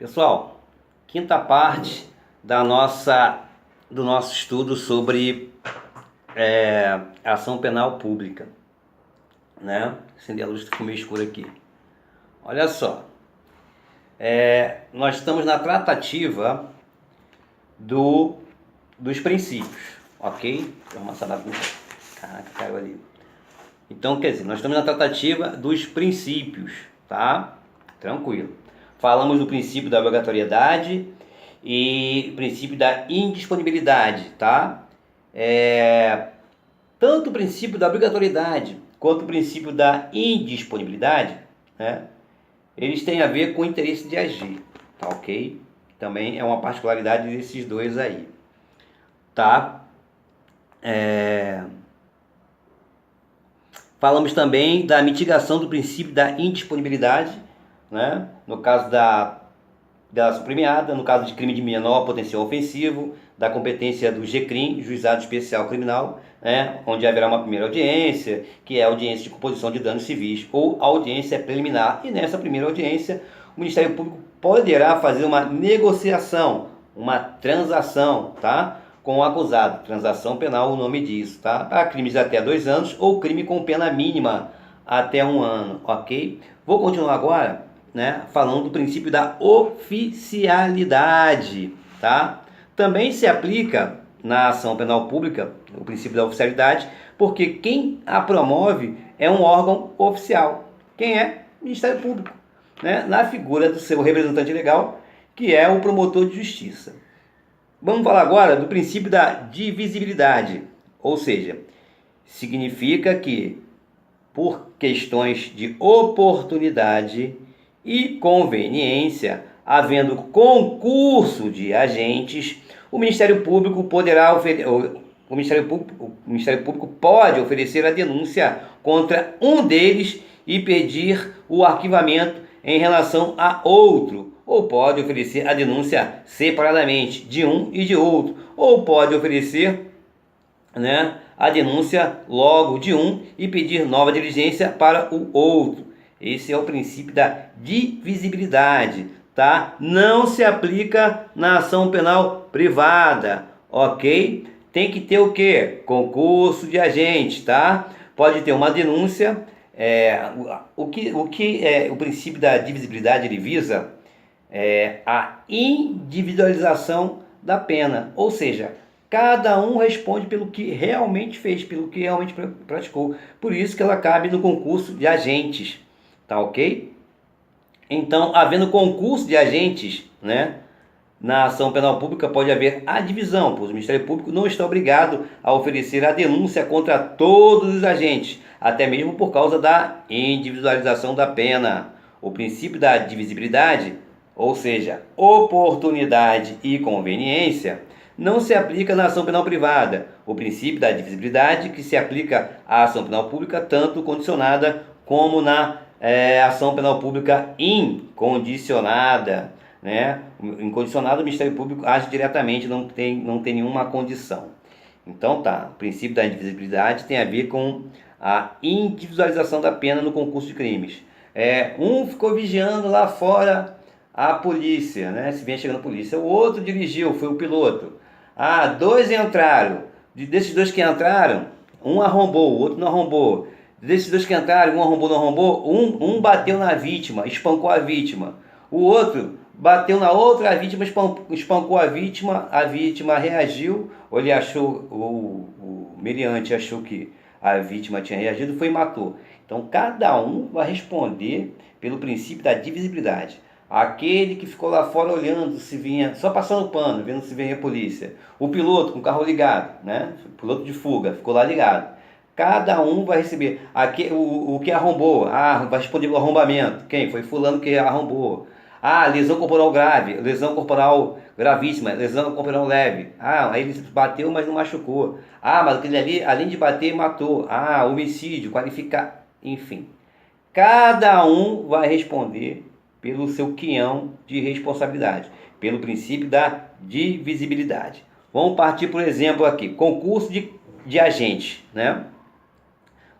Pessoal, quinta parte do nosso estudo sobre ação penal pública, né? Acender a luz que ficou meio escura aqui. Olha só, nós estamos na tratativa dos princípios, ok? Deixa eu arrumar essa bagunça. Caraca, caiu ali. Então, quer dizer, nós estamos na tratativa dos princípios, tá? Tranquilo. Falamos do princípio da obrigatoriedade e princípio da indisponibilidade, tá? Tanto o princípio da obrigatoriedade quanto o princípio da indisponibilidade, né? Eles têm a ver com o interesse de agir, tá ok? Também é uma particularidade desses dois aí, tá? Falamos também da mitigação do princípio da indisponibilidade, né? No caso da subpremiada, no caso de crime de menor potencial ofensivo, da competência do GCRIM, Juizado Especial Criminal, né? Onde haverá uma primeira audiência, que é a audiência de composição de danos civis, ou audiência preliminar. E nessa primeira audiência, o Ministério Público poderá fazer uma negociação, uma transação, tá? Com o acusado. Transação penal, o nome disso, tá? Para crimes de até 2 anos ou crime com pena mínima até 1 ano, ok? Vou continuar agora, né, falando do princípio da oficialidade, tá? Também se aplica na ação penal pública o princípio da oficialidade, porque quem a promove é um órgão oficial. Quem é? O Ministério Público, né? Na figura do seu representante legal, que é o promotor de justiça. Vamos falar agora do princípio da divisibilidade, ou seja, significa que, por questões de oportunidade e conveniência, havendo concurso de agentes, o Ministério Público pode oferecer a denúncia contra um deles e pedir o arquivamento em relação a outro, ou pode oferecer a denúncia separadamente de um e de outro, ou pode oferecer, né, a denúncia logo de um e pedir nova diligência para o outro. Esse é o princípio da divisibilidade, tá? Não se aplica na ação penal privada, ok? Tem que ter o quê? Concurso de agentes, tá? Pode ter uma denúncia. O princípio da divisibilidade ele visa a individualização da pena, ou seja, cada um responde pelo que realmente fez, pelo que realmente praticou. Por isso que ela cabe no concurso de agentes, tá ok? Então, havendo concurso de agentes, né, na ação penal pública pode haver a divisão, pois o Ministério Público não está obrigado a oferecer a denúncia contra todos os agentes, até mesmo por causa da individualização da pena. O princípio da divisibilidade, ou seja, oportunidade e conveniência, não se aplica na ação penal privada. O princípio da divisibilidade que se aplica à ação penal pública, tanto condicionada como na ação penal pública incondicionada, né? Incondicionado, o Ministério Público age diretamente, não tem nenhuma condição. Então tá, o princípio da indivisibilidade tem a ver com a individualização da pena no concurso de crimes. Um ficou vigiando lá fora a polícia, né? Se vinha chegando a polícia. O outro dirigiu, foi o piloto. 2 entraram. Desses 2 que entraram, um arrombou, o outro não arrombou. Desses 2 que entraram, um arrombou, não arrombou. Um bateu na vítima, espancou a vítima. O outro bateu na outra vítima, espancou a vítima reagiu, ou ele achou, o meliante achou que a vítima tinha reagido, foi e matou. Então cada um vai responder pelo princípio da divisibilidade. Aquele que ficou lá fora olhando se vinha, só passando pano, vendo se vinha a polícia. O piloto com o carro ligado, né? O piloto de fuga, ficou lá ligado. Cada um vai receber. O que arrombou, vai responder pelo arrombamento. Quem? Foi fulano que arrombou. Lesão corporal grave, lesão corporal gravíssima, lesão corporal leve. Aí ele bateu, mas não machucou. Mas aquele ali, além de bater, matou. Homicídio, qualificar, enfim. Cada um vai responder pelo seu quião de responsabilidade, pelo princípio da divisibilidade. Vamos partir, por exemplo, aqui, concurso de agentes, né?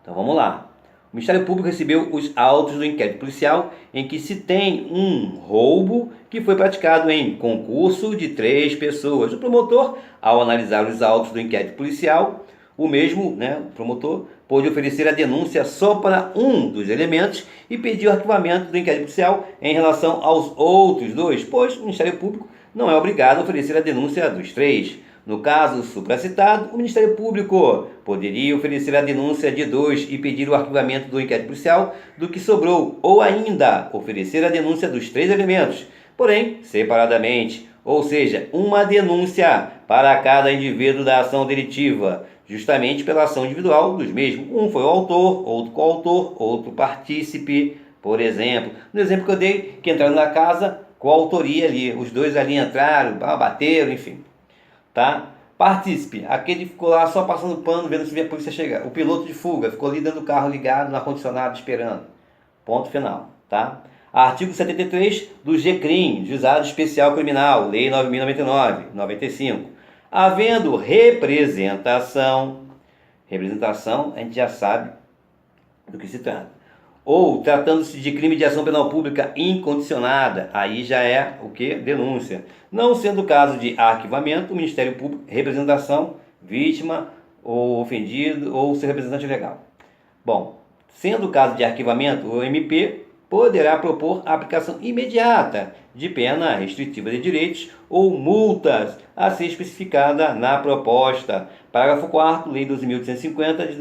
Então vamos lá. O Ministério Público recebeu os autos do inquérito policial em que se tem um roubo que foi praticado em concurso de 3 pessoas. O promotor, ao analisar os autos do inquérito policial, o mesmo, o promotor, pôde oferecer a denúncia só para um dos elementos e pediu o arquivamento do inquérito policial em relação aos outros 2, pois o Ministério Público não é obrigado a oferecer a denúncia dos 3. No caso supracitado, o Ministério Público poderia oferecer a denúncia de 2 e pedir o arquivamento do inquérito policial do que sobrou, ou ainda oferecer a denúncia dos 3 elementos, porém separadamente, ou seja, uma denúncia para cada indivíduo da ação delitiva, justamente pela ação individual dos mesmos. Um foi o autor, outro coautor, outro partícipe, por exemplo. No exemplo que eu dei, que entraram na casa com a autoria ali, os 2 ali entraram, bateram, enfim. Tá? Partícipe, aquele ficou lá só passando pano, vendo se via a polícia chegar. O piloto de fuga ficou ali dentro do carro ligado, no ar-condicionado, esperando. Ponto final, tá? Artigo 73 do GCRIM, Juizado Especial Criminal, Lei 9.099, 95. Havendo representação, a gente já sabe do que se trata. Ou tratando-se de crime de ação penal pública incondicionada, aí já é o que? Denúncia. Não sendo o caso de arquivamento, o Ministério Público, representação, vítima ou ofendido ou seu representante legal. Bom, sendo o caso de arquivamento, o MP poderá propor a aplicação imediata de pena restritiva de direitos ou multas a ser especificada na proposta. Parágrafo 4º, Lei 12.850 de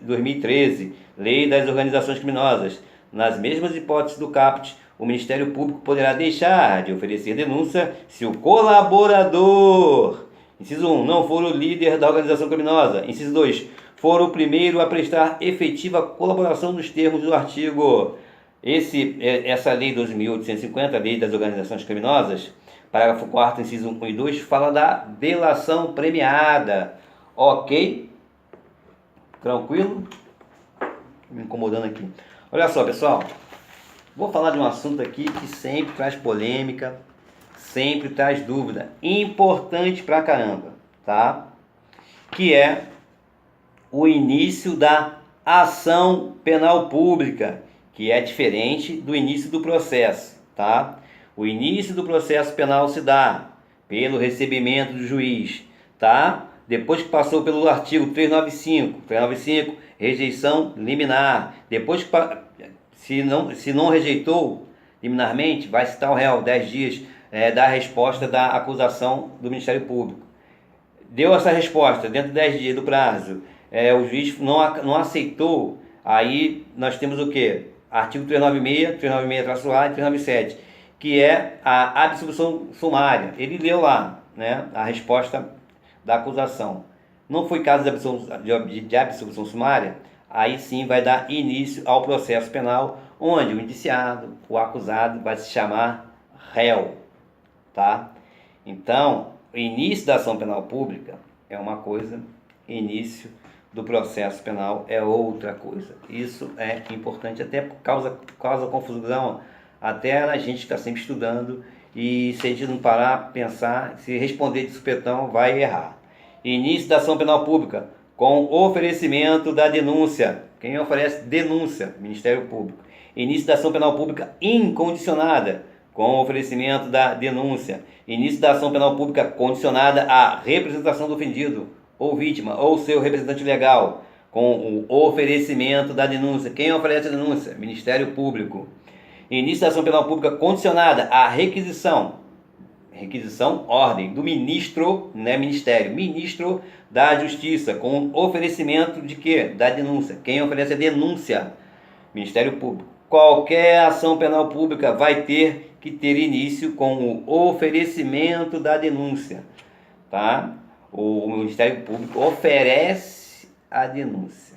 2013, Lei das Organizações Criminosas. Nas mesmas hipóteses do caput, o Ministério Público poderá deixar de oferecer denúncia se o colaborador, inciso 1, não for o líder da organização criminosa, inciso 2, for o primeiro a prestar efetiva colaboração nos termos do artigo. Essa Lei 12.850, Lei das Organizações Criminosas, parágrafo 4º, inciso 1 e 2, fala da delação premiada. Ok? Tranquilo? Me incomodando aqui. Olha só, pessoal. Vou falar de um assunto aqui que sempre traz polêmica, sempre traz dúvida. Importante pra caramba, tá? Que é o início da ação penal pública, que é diferente do início do processo, tá? O início do processo penal se dá pelo recebimento do juiz, tá? Depois que passou pelo artigo 395, rejeição liminar. Depois que, se não rejeitou liminarmente, vai citar o réu 10 dias da resposta da acusação do Ministério Público. Deu essa resposta dentro de 10 dias do prazo, o juiz não aceitou, aí nós temos o quê? Artigo 396, 396-A e 397, que é a absolução sumária. Ele leu lá, a resposta da acusação. Não foi caso de absolução sumária, aí sim vai dar início ao processo penal, onde o indiciado, o acusado, vai se chamar réu, tá? Então, o início da ação penal pública é uma coisa, início do processo penal é outra coisa. Isso é importante, até por causa confusão, até a gente está sempre estudando, e se a gente não parar, pensar, se responder de supetão, vai errar. Início da ação penal pública, com oferecimento da denúncia. Quem oferece denúncia? Ministério Público. Início da ação penal pública incondicionada, com oferecimento da denúncia. Início da ação penal pública condicionada à representação do ofendido ou vítima, ou seu representante legal, com o oferecimento da denúncia. Quem oferece a denúncia? Ministério Público. Início da ação penal pública condicionada à requisição, ordem do ministro, ministério, ministro da Justiça, com oferecimento de quê? Da denúncia. Quem oferece a denúncia? Ministério Público. Qualquer ação penal pública vai ter que ter início com o oferecimento da denúncia, tá? O Ministério Público oferece a denúncia.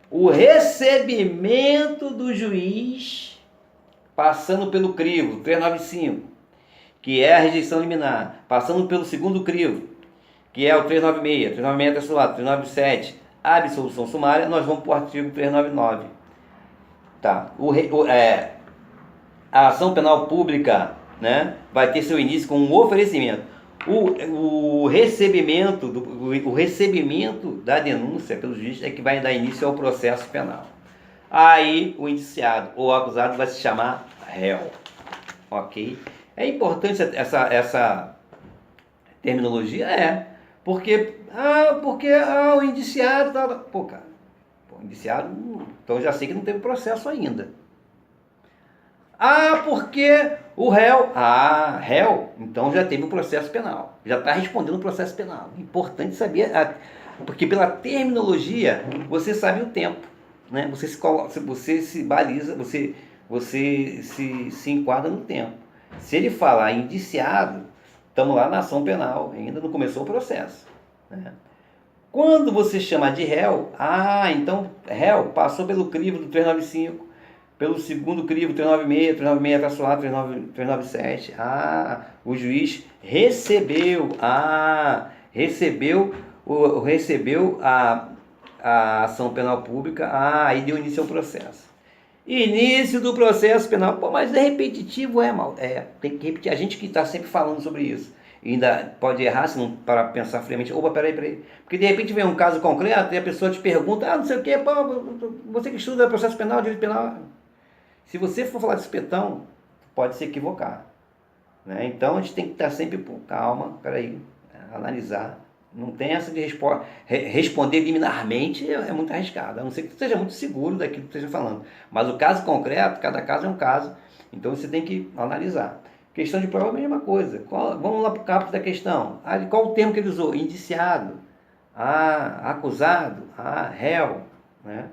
O recebimento do juiz, passando pelo crivo 395, que é a rejeição liminar, passando pelo segundo crivo, que é o 396, 396 397, a absolução sumária, nós vamos para o artigo 399. Tá. A ação penal pública, vai ter seu início com um oferecimento. O recebimento da denúncia pelo juiz é que vai dar início ao processo penal. aí o indiciado ou acusado vai se chamar réu. Ok? É importante essa terminologia? Porque o indiciado... Pô, cara, o indiciado, então eu já sei que não teve processo ainda. Porque o réu... réu, então já teve o processo penal. Já está respondendo o processo penal. Importante saber, porque pela terminologia você sabe o tempo. Né? Você se baliza, você se enquadra no tempo. Se ele falar indiciado, estamos lá na ação penal, ainda não começou o processo. Né? Quando você chama de réu, então réu passou pelo crivo do 395, pelo segundo crivo 396, 396-A, 397. O juiz recebeu a ação penal pública, aí deu início ao processo. Início do processo penal. Pô, mas é repetitivo, mal. Tem que repetir. A gente que está sempre falando sobre isso. E ainda pode errar se não para pensar friamente. Opa, peraí. Porque de repente vem um caso concreto e a pessoa te pergunta, não sei o quê, pô, você que estuda processo penal, direito penal. Se você for falar de espetão, pode se equivocar. Né? Então a gente tem que estar sempre, calma, peraí, analisar. Não tem essa de responder liminarmente, é muito arriscado, a não ser que esteja muito seguro daquilo que esteja falando. Mas o caso concreto, cada caso é um caso, então você tem que analisar. Questão de prova é a mesma coisa. Vamos lá para o caput da questão. Qual o termo que ele usou? Indiciado, acusado, réu. Né?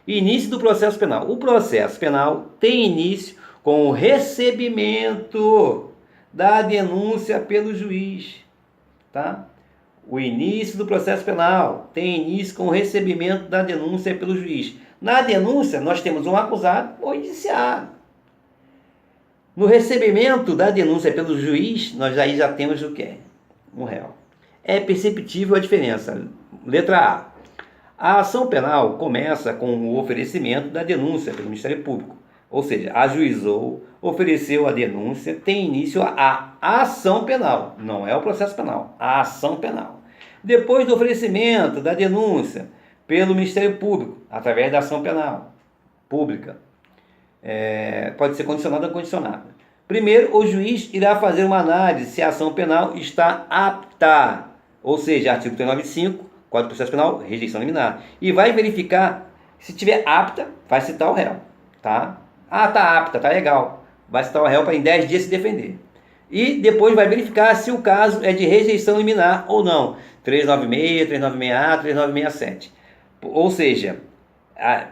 Início do processo penal. O processo penal tem início com o recebimento da denúncia pelo juiz. Tá? O início do processo penal tem início com o recebimento da denúncia pelo juiz. Na denúncia, nós temos um acusado ou indiciado. No recebimento da denúncia pelo juiz, nós aí já temos o quê? Um réu. É perceptível a diferença. Letra A. A ação penal começa com o oferecimento da denúncia pelo Ministério Público. Ou seja, ajuizou, ofereceu a denúncia, tem início a ação penal. Não é o processo penal, a ação penal. Depois do oferecimento da denúncia pelo Ministério Público, através da ação penal pública, pode ser condicionada ou incondicionada. Primeiro, o juiz irá fazer uma análise se a ação penal está apta, ou seja, artigo 395, Código de Processo Penal, rejeição liminar. E vai verificar, se estiver apta, vai citar o réu. Tá? Tá apta, tá legal. Vai citar o réu para em 10 dias se defender. E depois vai verificar se o caso é de rejeição liminar ou não. 396, 396A, 3967. Ou seja,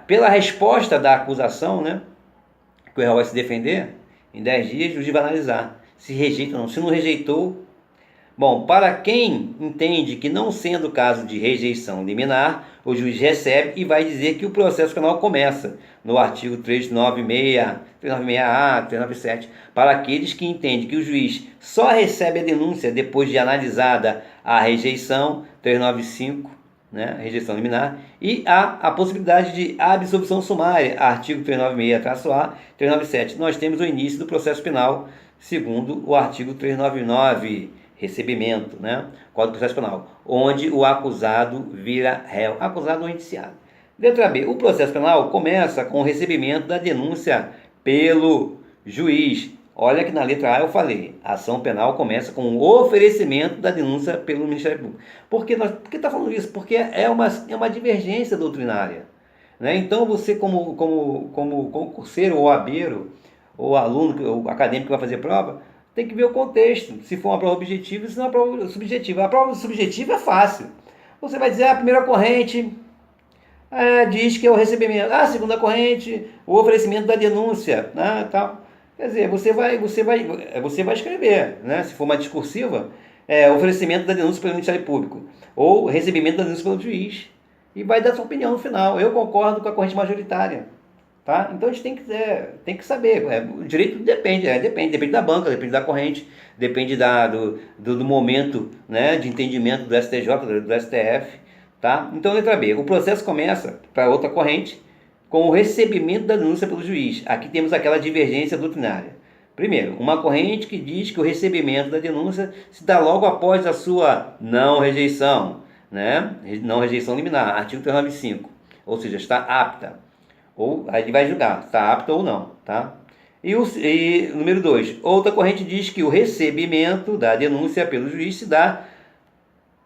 pela resposta da acusação, né, que o réu vai se defender, em 10 dias o juiz vai analisar se rejeita ou não. Se não rejeitou... Bom, para quem entende que não sendo caso de rejeição liminar, o juiz recebe e vai dizer que o processo penal começa no artigo 396, 396A, 397, para aqueles que entendem que o juiz só recebe a denúncia depois de analisada a rejeição, 395, né, rejeição liminar, e há a possibilidade de absolvição sumária, artigo 396-A, 397. Nós temos o início do processo penal, segundo o artigo 399, recebimento, né? Código de Processo Penal, onde o acusado vira réu, acusado ou indiciado. Letra B. O processo penal começa com o recebimento da denúncia pelo juiz. Olha que na letra A eu falei, a ação penal começa com o oferecimento da denúncia pelo Ministério Público. Por que está falando isso? Porque é uma divergência doutrinária. Né? Então você como concurseiro ou abeiro, ou aluno, ou acadêmico que vai fazer prova, tem que ver o contexto, se for uma prova objetiva, se não é uma prova subjetiva. A prova subjetiva é fácil. Você vai dizer, a primeira corrente diz que é o recebimento. A segunda corrente, o oferecimento da denúncia. Né, tal. Quer dizer, você vai escrever, né, se for uma discursiva, oferecimento da denúncia pelo Ministério Público, ou recebimento da denúncia pelo juiz. E vai dar sua opinião no final. Eu concordo com a corrente majoritária. Tá? Então a gente tem que saber. O direito depende da banca, depende da corrente, depende do momento, né, de entendimento do STJ, do STF. Tá? Então, letra B. O processo começa, para outra corrente, com o recebimento da denúncia pelo juiz. Aqui temos aquela divergência doutrinária. Primeiro, uma corrente que diz que o recebimento da denúncia se dá logo após a sua não rejeição, né? Não rejeição liminar, artigo 395, ou seja, está apta. Ou aí ele vai julgar se está apto ou não, tá? E número 2, outra corrente diz que o recebimento da denúncia pelo juiz se dá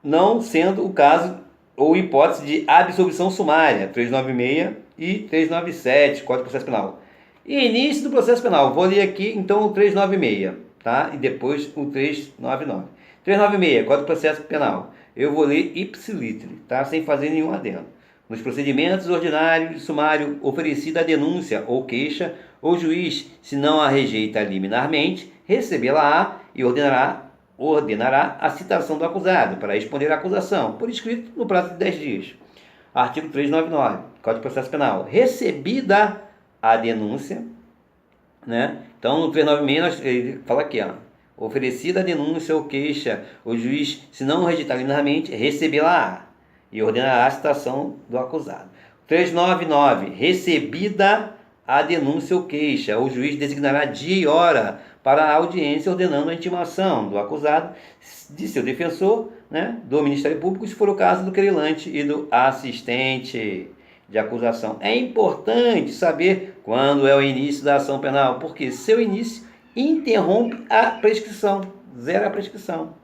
não sendo o caso ou hipótese de absolvição sumária, 396 e 397, Código de Processo Penal. E início do processo penal, vou ler aqui então o 396, tá? E depois o 399. 396, Código de Processo Penal. Eu vou ler ipsiliteri, tá? Sem fazer nenhum adendo. Nos procedimentos ordinários de sumário oferecida a denúncia ou queixa, o juiz, se não a rejeita liminarmente, recebê-la-á e ordenará a citação do acusado para responder à acusação, por escrito, no prazo de 10 dias. Artigo 399, Código de Processo Penal. Recebida a denúncia, né? Então, no 396, ele fala aqui, ó, oferecida a denúncia ou queixa, o juiz, se não rejeitar liminarmente, recebê-la-á e ordenará a citação do acusado. 399, recebida a denúncia ou queixa, o juiz designará dia e hora para a audiência, ordenando a intimação do acusado, de seu defensor, né, do Ministério Público, se for o caso do querelante e do assistente de acusação. É importante saber quando é o início da ação penal, porque seu início interrompe a prescrição, zera a prescrição.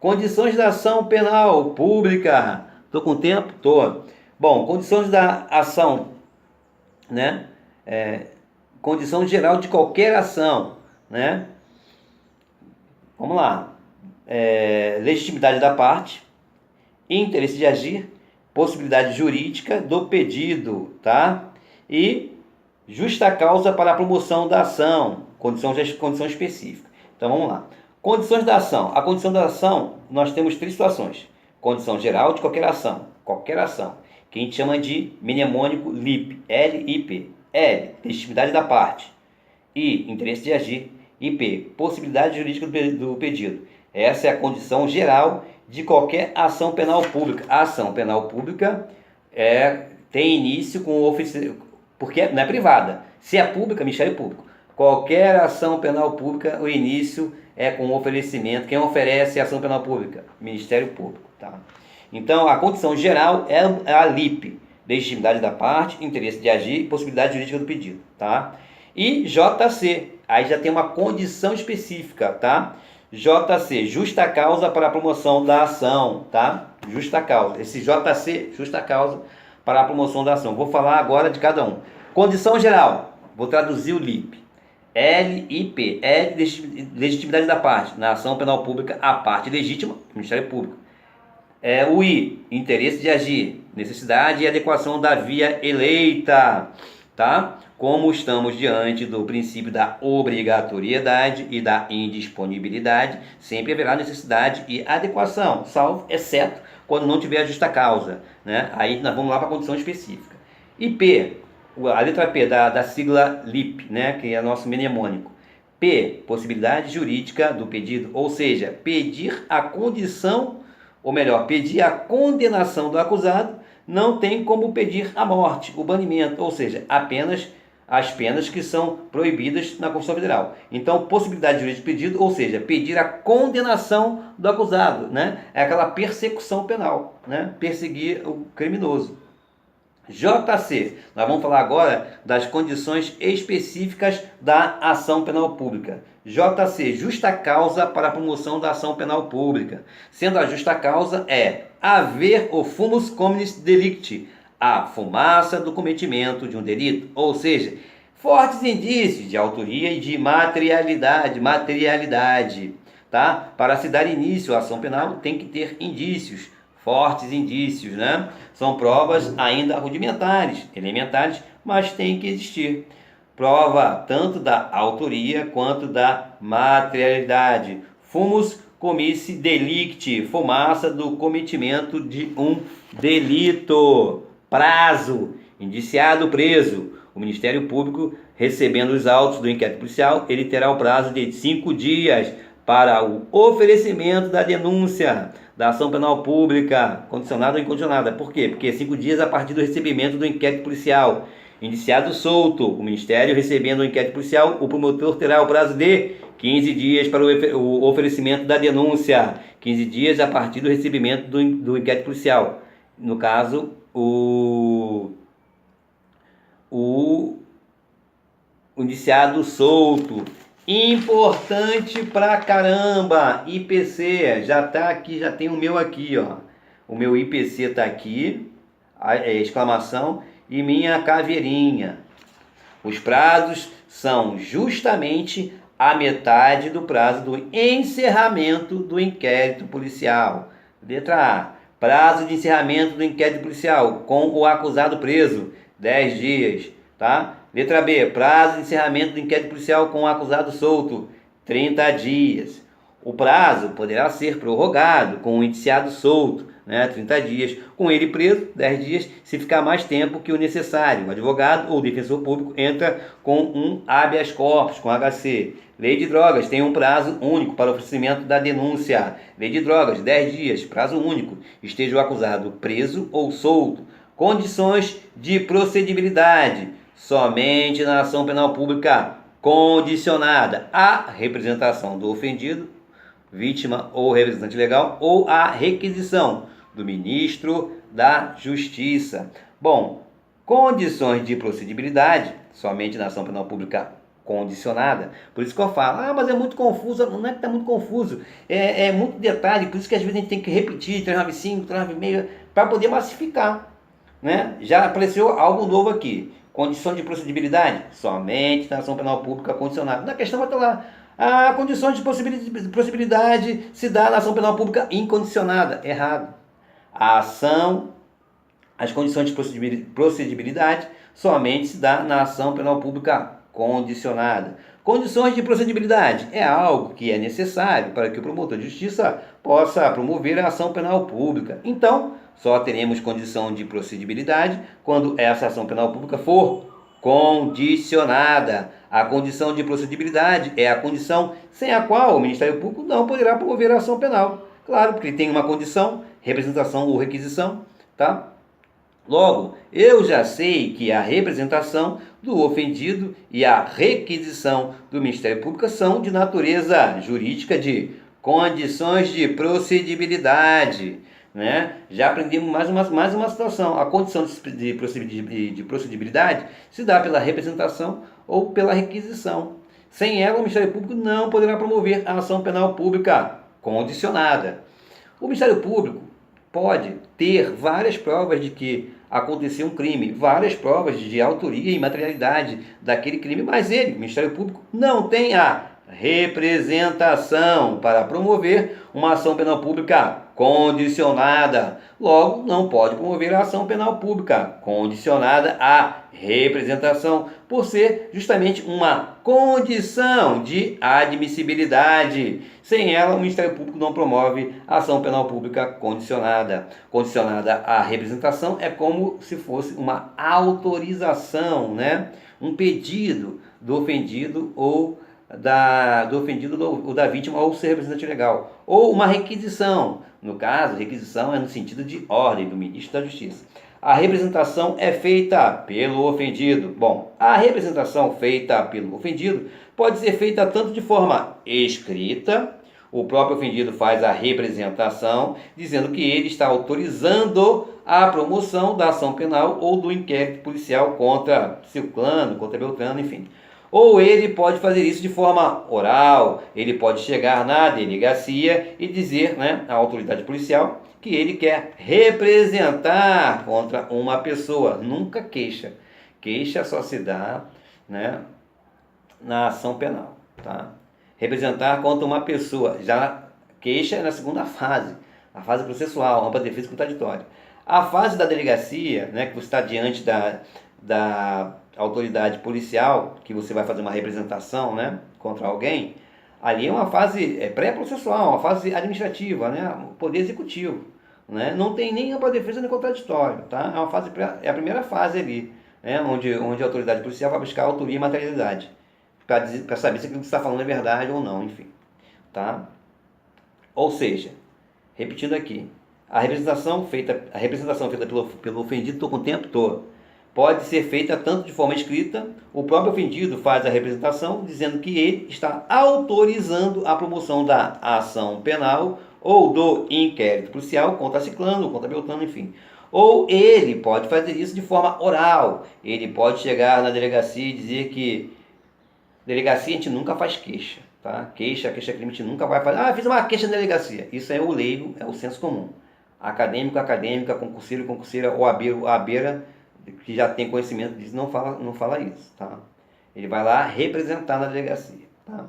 Condições da ação penal pública. Estou com tempo? Estou. Bom, condições da ação, né? Condição geral de qualquer ação, né? Vamos lá. Legitimidade da parte, interesse de agir, possibilidade jurídica do pedido, tá? E justa causa para a promoção da ação, condição específica. Então vamos lá. Condições da ação. A condição da ação, nós temos 3 situações. Condição geral de qualquer ação, que a gente chama de mnemônico LIP, L-I-P. L, legitimidade da parte. I, interesse de agir. E P, possibilidade jurídica do pedido. Essa é a condição geral de qualquer ação penal pública. A ação penal pública tem início com o oferecimento, porque não é privada. Se é pública, Ministério Público. Qualquer ação penal pública, o início é com o oferecimento. Quem oferece a ação penal pública? Ministério Público. Tá? Então, a condição geral é a LIP, legitimidade da parte, interesse de agir e possibilidade jurídica do pedido. Tá? E JC, aí já tem uma condição específica, tá? JC, justa causa para a promoção da ação, tá? Justa causa. Esse JC, justa causa para a promoção da ação. Vou falar agora de cada um. Condição geral, vou traduzir o LIP. LIP, legitimidade da parte, na ação penal pública, a parte legítima, Ministério Público. O I, interesse de agir, necessidade e adequação da via eleita, tá? Como estamos diante do princípio da obrigatoriedade e da indisponibilidade, sempre haverá necessidade e adequação, salvo, exceto, quando não tiver a justa causa, né? Aí nós vamos lá para a condição específica. E P, a letra P da sigla LIP, né? Que é nosso mnemônico. P, possibilidade jurídica do pedido, ou seja, pedir a condição, ou melhor, pedir a condenação do acusado, não tem como pedir a morte, o banimento, ou seja, apenas as penas que são proibidas na Constituição Federal. Então, possibilidade de jurídica de pedido, ou seja, pedir a condenação do acusado, né? É aquela persecução penal, né? Perseguir o criminoso. JC, nós vamos falar agora das condições específicas da ação penal pública. JC, justa causa para a promoção da ação penal pública. Sendo a justa causa haver o fumus communis delicti, a fumaça do cometimento de um delito, ou seja, fortes indícios de autoria e de materialidade, tá? Para se dar início à ação penal tem que ter indícios, fortes indícios, né? São provas ainda rudimentares, elementares, mas tem que existir. Prova tanto da autoria quanto da materialidade. Fumus commissi delicti, fumaça do cometimento de um delito. Prazo, indiciado preso. O Ministério Público, recebendo os autos do inquérito policial, ele terá o prazo de 5 dias para o oferecimento da denúncia da ação penal pública, condicionada ou incondicionada. Por quê? Porque 5 dias a partir do recebimento do inquérito policial. Indiciado solto, o Ministério recebendo o inquérito policial, o promotor terá o prazo de 15 dias para o oferecimento da denúncia. 15 dias a partir do recebimento do inquérito policial. No caso, o indiciado solto. Importante pra caramba, IPC, já tá aqui, já tem o meu aqui, ó. O meu IPC tá aqui, exclamação, e minha caveirinha. Os prazos são justamente a metade do prazo do encerramento do inquérito policial. Letra A. Prazo de encerramento do inquérito policial com o acusado preso, 10 dias, tá? Letra B. Prazo de encerramento do inquérito policial com o acusado solto, 30 dias. O prazo poderá ser prorrogado com o indiciado solto, 30 dias, com ele preso, 10 dias, se ficar mais tempo que o necessário. O advogado ou o defensor público entra com um habeas corpus, com HC. Lei de drogas tem um prazo único para o oferecimento da denúncia. Lei de drogas, 10 dias, prazo único, esteja o acusado preso ou solto. Condições de procedibilidade, somente na ação penal pública condicionada à representação do ofendido, vítima ou representante legal, ou à requisição do ministro da Justiça. Bom, condições de procedibilidade, somente na ação penal pública condicionada. Por isso que eu falo, mas é muito confuso. Não é que está muito confuso, é muito detalhe, por isso que às vezes a gente tem que repetir 395, 396, para poder massificar, né? Já apareceu algo novo aqui. Condição de procedibilidade, somente na ação penal pública condicionada. Na questão vai estar lá, a condição de possibilidade se dá na ação penal pública incondicionada. Errado. As condições de procedibilidade somente se dá na ação penal pública condicionada. Condições de procedibilidade é algo que é necessário para que o promotor de justiça possa promover a ação penal pública. Então, só teremos condição de procedibilidade quando essa ação penal pública for condicionada. A condição de procedibilidade é a condição sem a qual o Ministério Público não poderá promover a ação penal. Claro, porque ele tem uma condição, representação ou requisição, tá? Logo, eu já sei que a representação do ofendido e a requisição do Ministério Público são de natureza jurídica de condições de procedibilidade, né? Já aprendemos mais uma situação. A condição de procedibilidade se dá pela representação ou pela requisição. Sem ela, o Ministério Público não poderá promover a ação penal pública condicionada. O Ministério Público pode ter várias provas de que aconteceu um crime, várias provas de autoria e materialidade daquele crime, mas ele, o Ministério Público, não tem a representação para promover uma ação penal pública condicionada. Logo, não pode promover a ação penal pública condicionada à representação, por ser justamente uma condição de admissibilidade. Sem ela, o Ministério Público não promove a ação penal pública condicionada. Condicionada à representação é como se fosse uma autorização, né? Um pedido do ofendido ou da vítima ou ser representante legal, ou uma requisição. No caso, requisição é no sentido de ordem do ministro da Justiça. A representação é feita pelo ofendido. Bom, a representação feita pelo ofendido pode ser feita tanto de forma escrita, o próprio ofendido faz a representação, dizendo que ele está autorizando a promoção da ação penal ou do inquérito policial contra Ciclano, contra Beltrano, enfim. Ou ele pode fazer isso de forma oral, ele pode chegar na delegacia e dizer, à autoridade policial que ele quer representar contra uma pessoa, nunca queixa. Queixa só se dá, na ação penal, tá? Representar contra uma pessoa, já queixa é na segunda fase, a fase processual, ampla defesa e contraditória. A fase da delegacia, que você está diante da autoridade policial, que você vai fazer uma representação, contra alguém, ali é uma fase pré-processual, uma fase administrativa, o poder executivo, não tem nem ampla defesa nem contraditório, tá? É a primeira fase ali, onde a autoridade policial vai buscar autoria e materialidade, para saber se aquilo que você está falando é verdade ou não, enfim, tá? Ou seja, repetindo aqui, a representação feita pelo ofendido, estou com o tempo todo, pode ser feita tanto de forma escrita, o próprio ofendido faz a representação dizendo que ele está autorizando a promoção da ação penal ou do inquérito policial contra Ciclano, contra Beltrano, enfim. Ou ele pode fazer isso de forma oral. Ele pode chegar na delegacia e dizer que delegacia a gente nunca faz queixa, tá? Queixa-crime a gente nunca vai fazer. Ah, fiz uma queixa na delegacia. Isso é o leigo, é o senso comum. Acadêmico, acadêmica, concurseiro, concurseira, ou abeira, que já tem conhecimento disso, não fala isso, tá? Ele vai lá representar na delegacia, tá?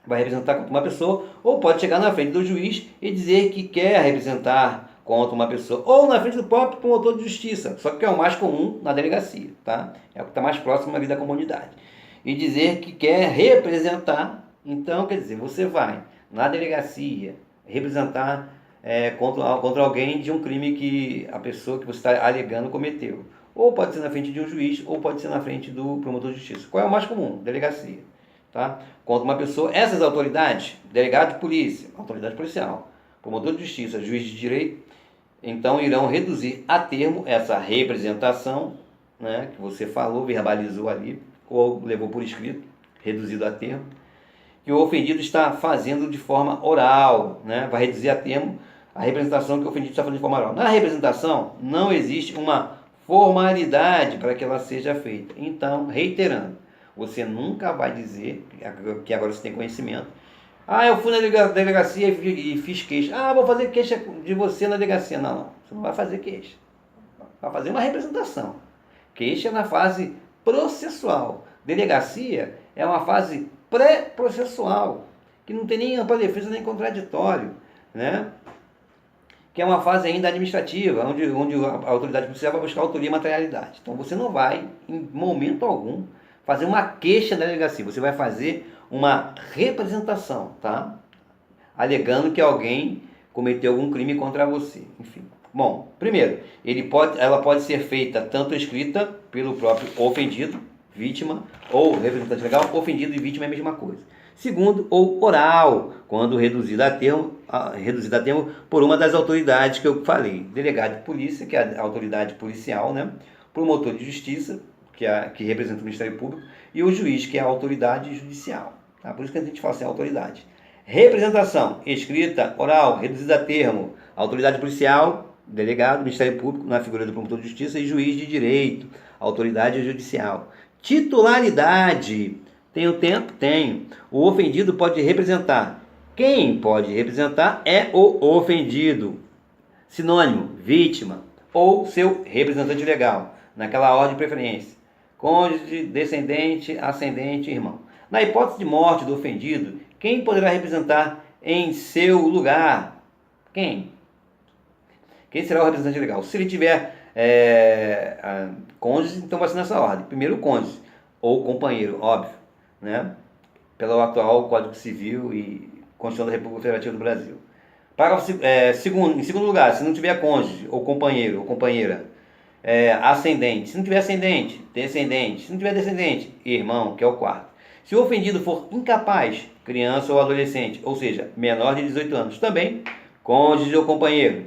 Vai representar contra uma pessoa, ou pode chegar na frente do juiz e dizer que quer representar contra uma pessoa, ou na frente do próprio promotor de justiça, só que é o mais comum na delegacia, tá? É o que está mais próximo ali da comunidade. E dizer que quer representar, então quer dizer, você vai na delegacia representar contra alguém de um crime que a pessoa que você está alegando cometeu. Ou pode ser na frente de um juiz, ou pode ser na frente do promotor de justiça. Qual é o mais comum? Delegacia. Tá? Contra uma pessoa, essas autoridades, delegado de polícia, autoridade policial, promotor de justiça, juiz de direito, então irão reduzir a termo essa representação, né, que você falou, verbalizou ali, ou levou por escrito, reduzido a termo, que o ofendido está fazendo de forma oral, né, vai reduzir a termo a representação que o ofendido está fazendo de forma oral. Na representação não existe uma formalidade para que ela seja feita. Então, reiterando, você nunca vai dizer, que agora você tem conhecimento, ah, eu fui na delegacia e fiz queixa. Ah, vou fazer queixa de você na delegacia. Não, você não vai fazer queixa. Vai fazer uma representação. Queixa é na fase processual. Delegacia é uma fase pré-processual, que não tem nem ampla defesa nem contraditório, né? Que é uma fase ainda administrativa, onde a autoridade policial vai buscar autoria e materialidade. Então você não vai, em momento algum, fazer uma queixa da delegacia, você vai fazer uma representação, tá? Alegando que alguém cometeu algum crime contra você, enfim. Bom, primeiro, ela pode ser feita tanto escrita pelo próprio ofendido, vítima, ou representante legal, ofendido e vítima é a mesma coisa. Segundo, ou oral, quando reduzida a termo por uma das autoridades que eu falei. Delegado de polícia, que é a autoridade policial, né? Promotor de justiça, que representa o Ministério Público, e o juiz, que é a autoridade judicial. Tá? Por isso que a gente fala assim, autoridade. Representação, escrita, oral, reduzida a termo, autoridade policial, delegado, Ministério Público, na figura do promotor de justiça, e juiz de direito, autoridade judicial. Titularidade, tenho tempo? Tenho. O ofendido pode representar. Quem pode representar é o ofendido. Sinônimo, vítima, ou seu representante legal, naquela ordem de preferência. Cônjuge, descendente, ascendente, irmão. Na hipótese de morte do ofendido, quem poderá representar em seu lugar? Quem? Quem será o representante legal? Se ele tiver cônjuge, então vai ser nessa ordem. Primeiro o cônjuge, ou companheiro, óbvio, né? Pelo atual Código Civil e Constituição da República Federativa do Brasil. Em segundo lugar, se não tiver cônjuge, ou companheiro, ou companheira, ascendente. Se não tiver ascendente, descendente. Se não tiver descendente, irmão, que é o quarto. Se o ofendido for incapaz, criança ou adolescente, ou seja, menor de 18 anos, também cônjuge ou companheiro.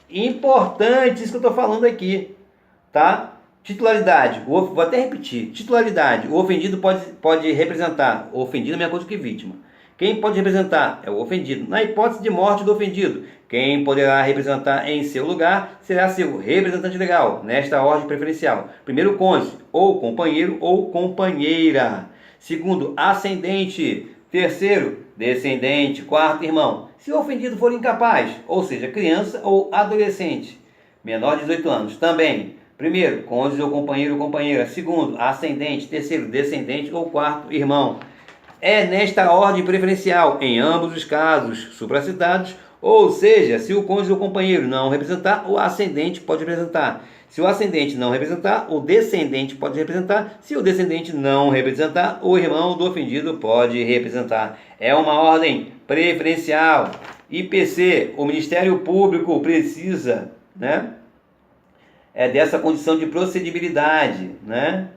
Importante isso que eu estou falando aqui, tá? Titularidade, vou até repetir. Titularidade, o ofendido pode representar. O ofendido é a mesma coisa que vítima. Quem pode representar é o ofendido. Na hipótese de morte do ofendido, quem poderá representar em seu lugar será seu representante legal, nesta ordem preferencial. Primeiro, cônjuge, ou companheiro ou companheira. Segundo, ascendente. Terceiro, descendente. Quarto, irmão. Se o ofendido for incapaz, ou seja, criança ou adolescente, menor de 18 anos, também. Primeiro, cônjuge ou companheiro ou companheira. Segundo, ascendente. Terceiro, descendente ou quarto, irmão. É nesta ordem preferencial, em ambos os casos supracitados, ou seja, se o cônjuge ou companheiro não representar, o ascendente pode representar. Se o ascendente não representar, o descendente pode representar. Se o descendente não representar, o irmão do ofendido pode representar. É uma ordem preferencial. IPC, o Ministério Público precisa, né, dessa condição de procedibilidade, né,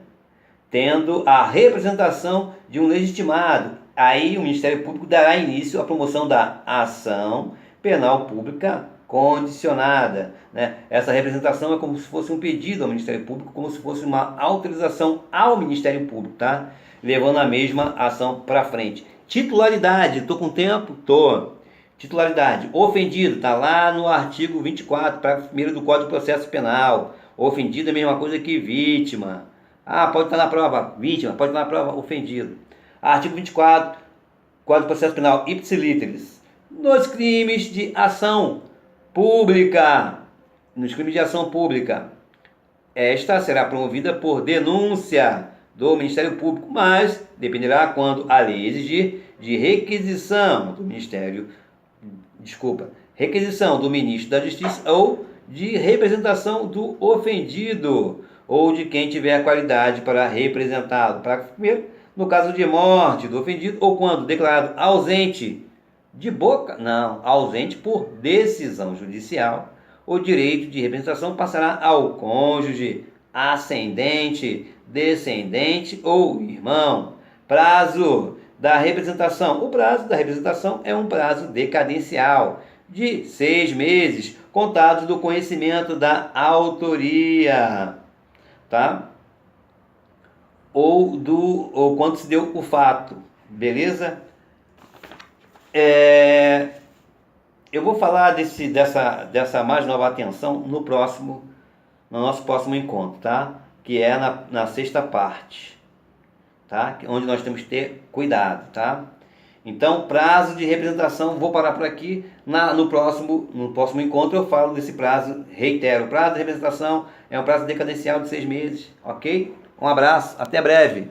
tendo a representação de um legitimado. Aí o Ministério Público dará início à promoção da ação penal pública condicionada, né? Essa representação é como se fosse um pedido ao Ministério Público, como se fosse uma autorização ao Ministério Público, tá? Levando a mesma ação para frente. Titularidade, estou com tempo? Estou. Titularidade. Ofendido, está lá no artigo 24, parágrafo 1º do Código de Processo Penal. Ofendido é a mesma coisa que vítima. Ah, pode estar na prova vítima, pode estar na prova ofendido. Artigo 24, Código de Processo Penal, ipsis literis. Nos crimes de ação pública, esta será promovida por denúncia do Ministério Público, mas dependerá quando a lei exigir de requisição do Ministro da Justiça ou de representação do ofendido ou de quem tiver qualidade para representá-lo. Parágrafo 1º, no caso de morte do ofendido ou quando declarado ausente ausente por decisão judicial, o direito de representação passará ao cônjuge, ascendente, descendente ou irmão. Prazo da representação. O prazo da representação é um prazo decadencial de 6 meses, contados do conhecimento da autoria, tá? Ou quando se deu o fato, beleza? Eu vou falar dessa mais nova atenção no nosso próximo encontro, tá? Que é na sexta parte, tá? Onde nós temos que ter cuidado, tá? Então, prazo de representação, vou parar por aqui. No próximo encontro eu falo desse prazo, reitero, o prazo de representação é um prazo decadencial de 6 meses, ok? Um abraço, até breve.